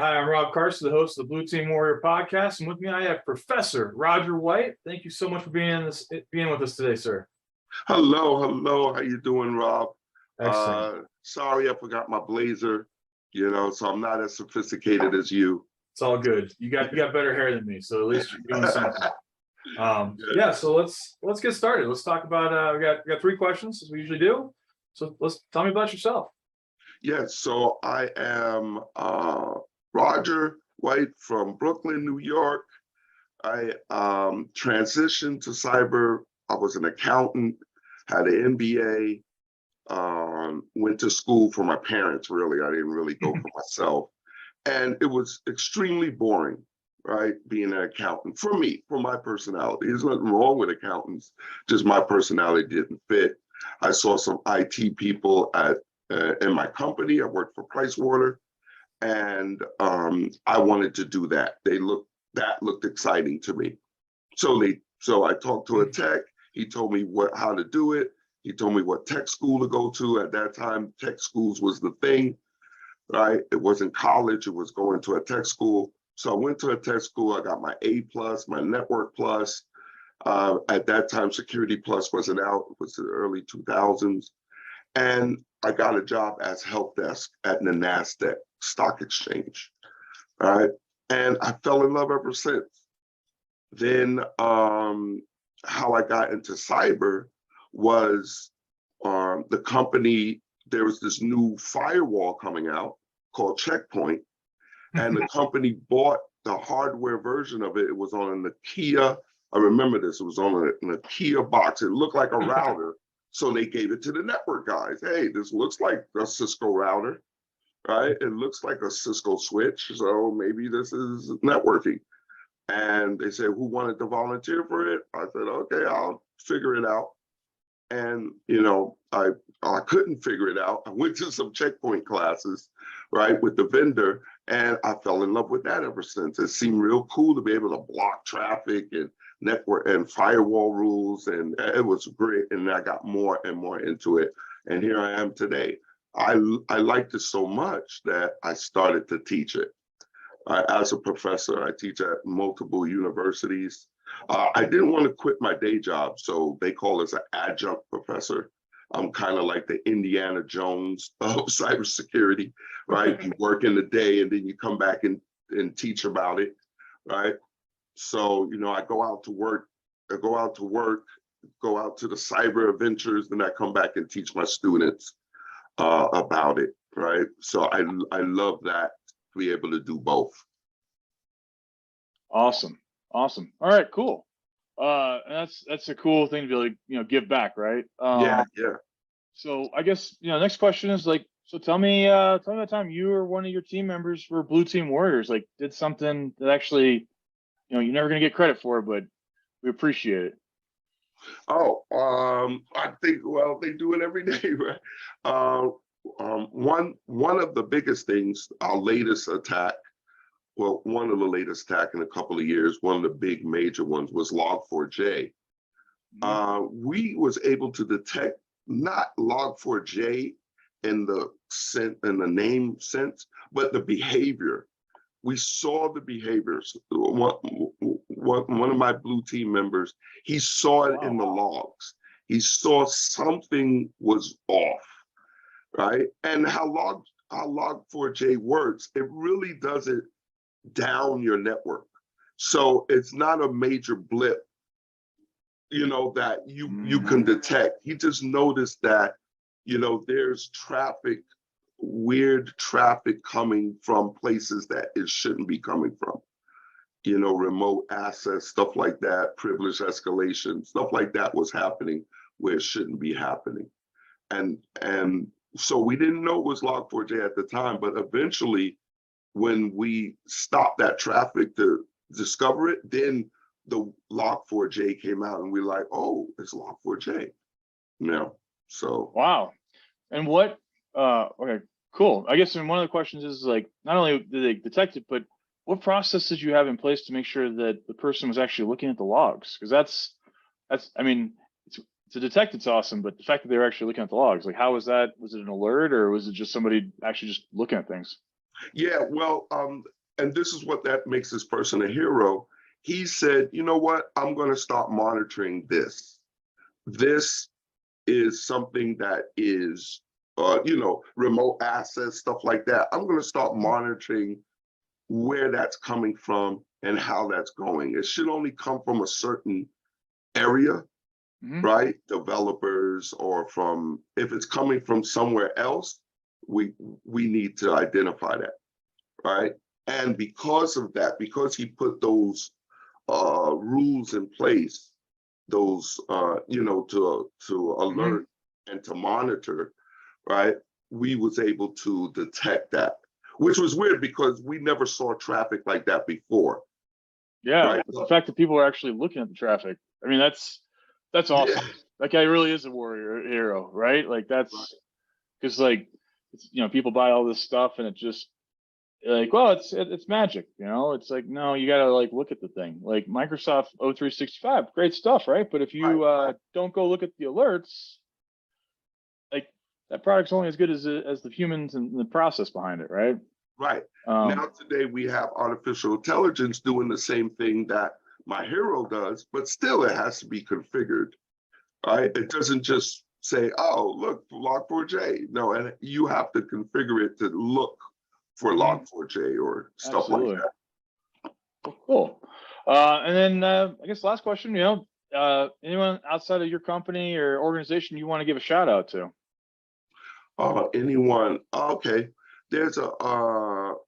Hi, I'm Rob Carson, the host of the Blue Team Warrior podcast, and with me I have Professor Roger Whyte. Thank you so much for being with us today, sir. Hello. How you doing, Rob? Excellent. Sorry, I forgot my blazer. So I'm not as sophisticated as you. It's all good. You got better hair than me, so at least you're doing something. Yeah. So let's get started. Let's talk about. We got three questions as we usually do. So tell me about yourself. Yes. So I am Roger Whyte from Brooklyn, New York. I transitioned to cyber. I was an accountant, had an MBA, went to school for my parents, really. I didn't really go for myself. And it was extremely boring, right? Being an accountant for me, for my personality. There's nothing wrong with accountants, just my personality didn't fit. I saw some IT people in my company. I worked for Pricewater, and I wanted to do that. That looked exciting to me. So I talked to a tech. He told me how to do it. He told me what tech school to go to. At that time, tech schools was the thing, right? It wasn't college, it was going to a tech school. So I went to a tech school. I got my A+, my Network Plus. At that time, Security Plus wasn't out. It was the early 2000s. And I got a job as help desk at the NASDAQ stock exchange, all right? And I fell in love ever since. Then how I got into cyber was the company, there was this new firewall coming out called Checkpoint, and the company bought the hardware version of it. It was on a Nokia. I remember this. It was on a Nokia box. It looked like a router. So they gave it to the network guys. Hey, this looks like a Cisco router, right? It looks like a Cisco switch. So maybe this is networking. And they said, who wanted to volunteer for it? I said, okay, I'll figure it out. And, I couldn't figure it out. I went to some Checkpoint classes, right, with the vendor, and I fell in love with that ever since. It seemed real cool to be able to block traffic and network and firewall rules, and it was great. And I got more and more into it. And here I am today. I liked it so much that I started to teach it. As a professor, I teach at multiple universities. I didn't want to quit my day job, so they call us an adjunct professor. I'm kind of like the Indiana Jones of cybersecurity, right? You work in the day and then you come back and teach about it, right? So, I go out to work, go out to the cyber adventures, then I come back and teach my students about it, right? So I love that, to be able to do both. Awesome. All right, cool. And that's a cool thing to be able to, give back, right? Yeah. So I guess, next question is so tell me about the time you or one of your team members were Blue Team Warriors, did something that actually, you're never gonna get credit for, but we appreciate it. Oh, I think, well, they do it every day, right? One of the biggest things, our latest attack, well, one of the latest attack in a couple of years, one of the big major ones was Log4j. We was able to detect not Log4j in the name sense, but the behavior. We saw the behaviors. One of my blue team members, he saw it in the logs. He saw something was off, right? And how Log4j works, it really doesn't down your network. So it's not a major blip, that you can detect. He just noticed that, there's weird traffic coming from places that it shouldn't be coming from. Remote access, stuff like that, privilege escalation, stuff like that was happening where it shouldn't be happening. And so we didn't know it was Log4j at the time, but eventually when we stopped that traffic to discover it, then the Log4j came out and we're like, oh, it's Log4j. So. Wow. And what, okay, cool. I guess one of the questions is not only did they detect it, but what process did you have in place to make sure that the person was actually looking at the logs? Because that's, I mean, to detect it's awesome, but the fact that they were actually looking at the logs, how was that? Was it an alert or was it just somebody actually just looking at things? Yeah, well, and this is what that makes this person a hero. He said, you know what? I'm going to start monitoring this. This is something that is, remote access, stuff like that. I'm going to start monitoring where that's coming from and how that's going. It should only come from a certain area, Mhm. right? Developers, or from, if it's coming from somewhere else, we need to identify that, right? And because of that, because he put those rules in place, those to alert and to monitor, right? We was able to detect that, which was weird because we never saw traffic like that before, Yeah, right? the fact that people are actually looking at the traffic. I mean, that's awesome. Yeah, That guy really is a warrior hero, right? Like that's because like people buy all this stuff and it just like, well, it's magic, it's like, no, you gotta like look at the thing. Like Microsoft O365, great stuff, right? But if you don't go look at the alerts, like that product's only as good as the humans and the process behind it, right? right. Um, Now today we have artificial intelligence doing the same thing that my hero does, but still it has to be configured, right? It doesn't just say, oh, look, log4j. No, and you have to configure it to look for log4j or stuff like absolutely. that. Cool. And then I guess last question, anyone outside of your company or organization you want to give a shout out to? Anyone? Okay. There's a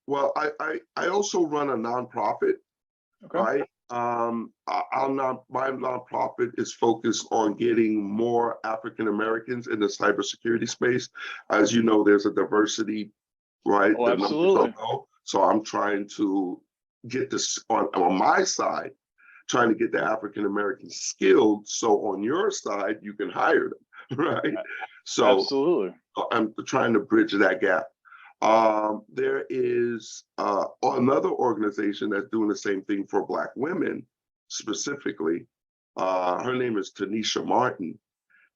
well, I also run a nonprofit, Okay. right? My nonprofit is focused on getting more African Americans in the cybersecurity space. As you know, there's a diversity, right? Oh, The numbers absolutely. are low. So I'm trying to get this on my side, trying to get the African Americans skilled. So on your side, you can hire them, right? So Absolutely. I'm trying to bridge that gap. There is another organization that's doing the same thing for Black women specifically. Her name is Tanisha Martin,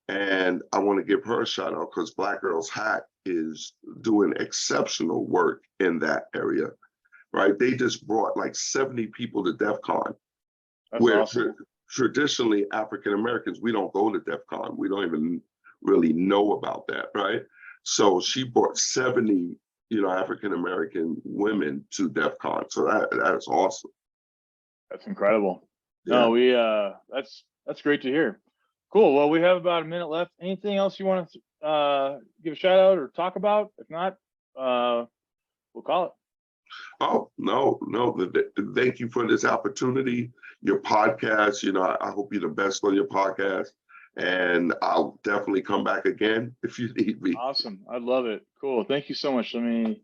and I want to give her a shout out because Black Girls Hack is doing exceptional work in that area, right? They just brought like 70 people to DEF CON, That's where awesome. traditionally African Americans, we don't go to DEF CON. We don't even really know about that, right? So she brought 70, African American women to DEF CON. So that's awesome. That's incredible. Yeah. No, that's great to hear. Cool. Well, we have about a minute left. Anything else you want to give a shout out or talk about? If not, we'll call it. Oh, no. Thank you for this opportunity. Your podcast, I hope you're the best on your podcast. And I'll definitely come back again if you need me. Awesome. I love it. Cool. Thank you so much. Let me